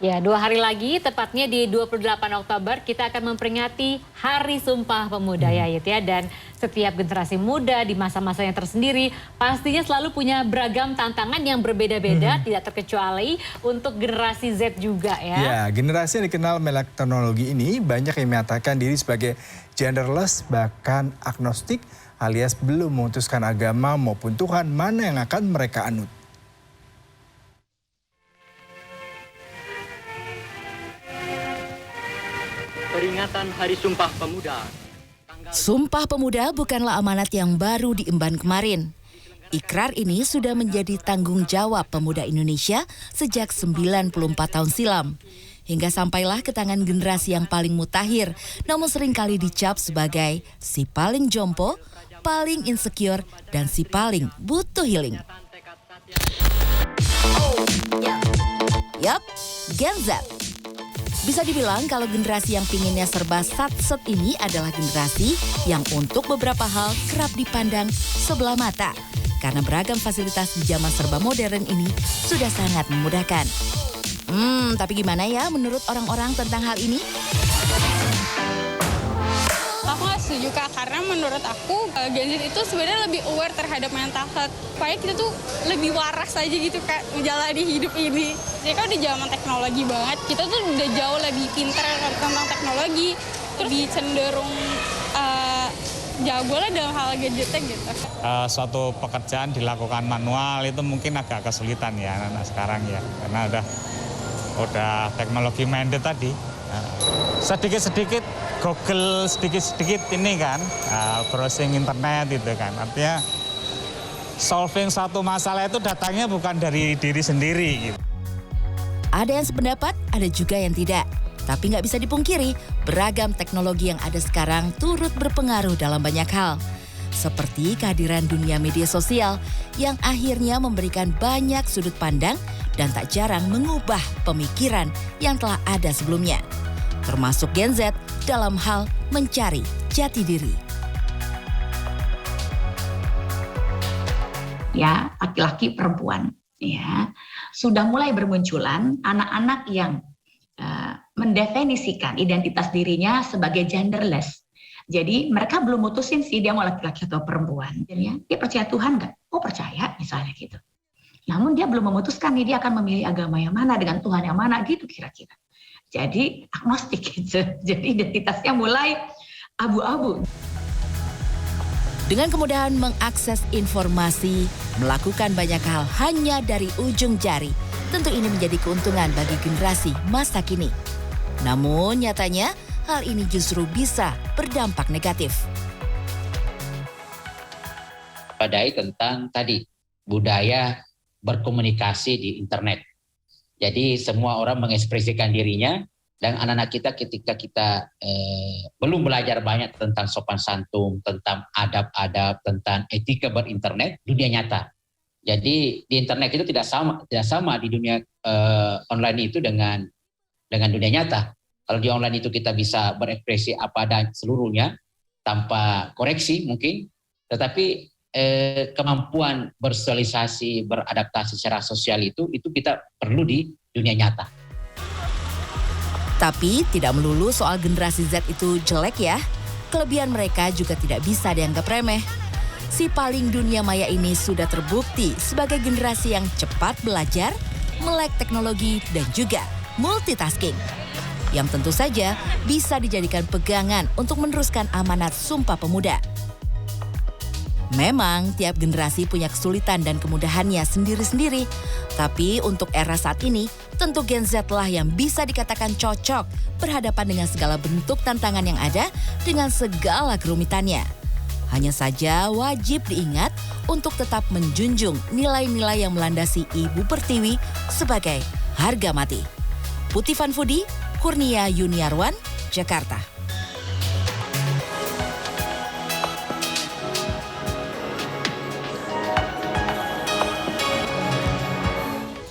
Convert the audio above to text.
Ya, 2 hari lagi, tepatnya di 28 Oktober, kita akan memperingati Hari Sumpah Pemuda ya, Yit, ya. Dan setiap generasi muda di masa-masanya tersendiri pastinya selalu punya beragam tantangan yang berbeda-beda, tidak terkecuali untuk generasi Z juga ya. Ya, generasi yang dikenal melek teknologi ini banyak yang menyatakan diri sebagai genderless, bahkan agnostik, alias belum memutuskan agama maupun Tuhan mana yang akan mereka anut. Peringatan Hari Sumpah Pemuda. Sumpah Pemuda bukanlah amanat yang baru diemban kemarin. Ikrar ini sudah menjadi tanggung jawab pemuda Indonesia sejak 94 tahun silam. Hingga sampailah ke tangan generasi yang paling mutakhir, namun seringkali dicap sebagai si paling jompo, paling insecure, dan si paling butuh healing. Yap, Gen Z. Bisa dibilang kalau generasi yang pinginnya serba sat-set ini adalah generasi yang untuk beberapa hal kerap dipandang sebelah mata. Karena beragam fasilitas di zaman serba modern ini sudah sangat memudahkan. Tapi gimana ya menurut orang-orang tentang hal ini? Aku gak setuju Kak, karena menurut aku Gen Z itu sebenarnya lebih aware terhadap mental health. Supaya kita tuh lebih waras aja gitu Kak menjalani hidup ini. Jadi kan udah zaman teknologi banget, kita tuh udah jauh lebih pintar tentang teknologi, lebih cenderung jago lah dalam hal gadgetnya gitu. Suatu pekerjaan dilakukan manual itu mungkin agak kesulitan ya anak-anak sekarang ya, karena udah teknologi minded tadi. Sedikit-sedikit Google, sedikit-sedikit ini kan, browsing internet itu kan. Artinya solving satu masalah itu datangnya bukan dari diri sendiri gitu. Ada yang sependapat, ada juga yang tidak. Tapi nggak bisa dipungkiri, beragam teknologi yang ada sekarang turut berpengaruh dalam banyak hal. Seperti kehadiran dunia media sosial yang akhirnya memberikan banyak sudut pandang dan tak jarang mengubah pemikiran yang telah ada sebelumnya. Termasuk Gen Z dalam hal mencari jati diri. Ya, laki-laki perempuan ya sudah mulai bermunculan anak-anak yang mendefinisikan identitas dirinya sebagai genderless. Jadi mereka belum mutusin sih dia mau laki-laki atau perempuan. Jadi dia percaya Tuhan nggak? Oh percaya misalnya gitu. Namun dia belum memutuskan nih dia akan memilih agama yang mana dengan Tuhan yang mana gitu kira-kira. Jadi agnostik gitu. Jadi identitasnya mulai abu-abu. Dengan kemudahan mengakses informasi, melakukan banyak hal hanya dari ujung jari, tentu ini menjadi keuntungan bagi generasi masa kini. Namun nyatanya hal ini justru bisa berdampak negatif. Padai tentang tadi budaya berkomunikasi di internet. Jadi semua orang mengekspresikan dirinya. Dan anak-anak kita ketika kita belum belajar banyak tentang sopan santun, tentang adab-adab, tentang etika berinternet, dunia nyata. Jadi di internet itu tidak sama di dunia online itu dengan dunia nyata. Kalau di online itu kita bisa berekspresi apa dan seluruhnya tanpa koreksi mungkin, tetapi kemampuan bersosialisasi, beradaptasi secara sosial itu kita perlu di dunia nyata. Tapi tidak melulu soal generasi Z itu jelek ya. Kelebihan mereka juga tidak bisa dianggap remeh. Si paling dunia maya ini sudah terbukti sebagai generasi yang cepat belajar, melek teknologi, dan juga multitasking. Yang tentu saja bisa dijadikan pegangan untuk meneruskan amanat Sumpah Pemuda. Memang tiap generasi punya kesulitan dan kemudahannya sendiri-sendiri. Tapi untuk era saat ini, tentu Gen Z lah yang bisa dikatakan cocok berhadapan dengan segala bentuk tantangan yang ada dengan segala kerumitannya. Hanya saja wajib diingat untuk tetap menjunjung nilai-nilai yang melandasi Ibu Pertiwi sebagai harga mati. Putih Vanfudi, Kurnia Yuniarwan, Jakarta.